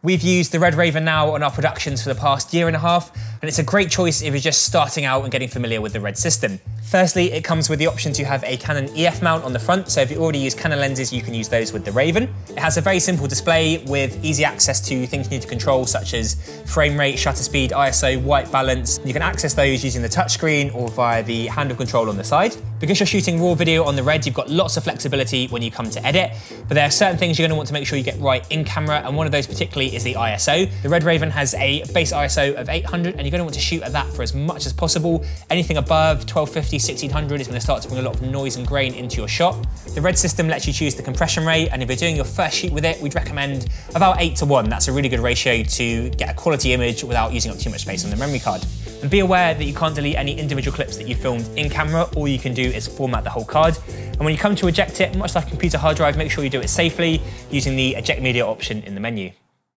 We've used the Red Raven now on our productions for the past year and a half, and it's a great choice if you're just starting out and getting familiar with the Red system. Firstly, it comes with the option to have a Canon EF mount on the front, so if you already use Canon lenses, you can use those with the Raven. It has a very simple display with easy access to things you need to control, such as frame rate, shutter speed, ISO, white balance. You can access those using the touchscreen or via the handle control on the side. Because you're shooting raw video on the Red, you've got lots of flexibility when you come to edit, but there are certain things you're going to want to make sure you get right in camera, and one of those particularly is the ISO. The Red Raven has a base ISO of 800, and you're going to want to shoot at that for as much as possible. Anything above 1250, 1600 is going to start to bring a lot of noise and grain into your shot. The Red system lets you choose the compression rate, and if you're doing your first shoot with it, we'd recommend about 8:1. That's a really good ratio to get a quality image without using up too much space on the memory card. And be aware that you can't delete any individual clips that you filmed in camera. All you can do is format the whole card. And when you come to eject it, much like a computer hard drive, make sure you do it safely using the eject media option in the menu.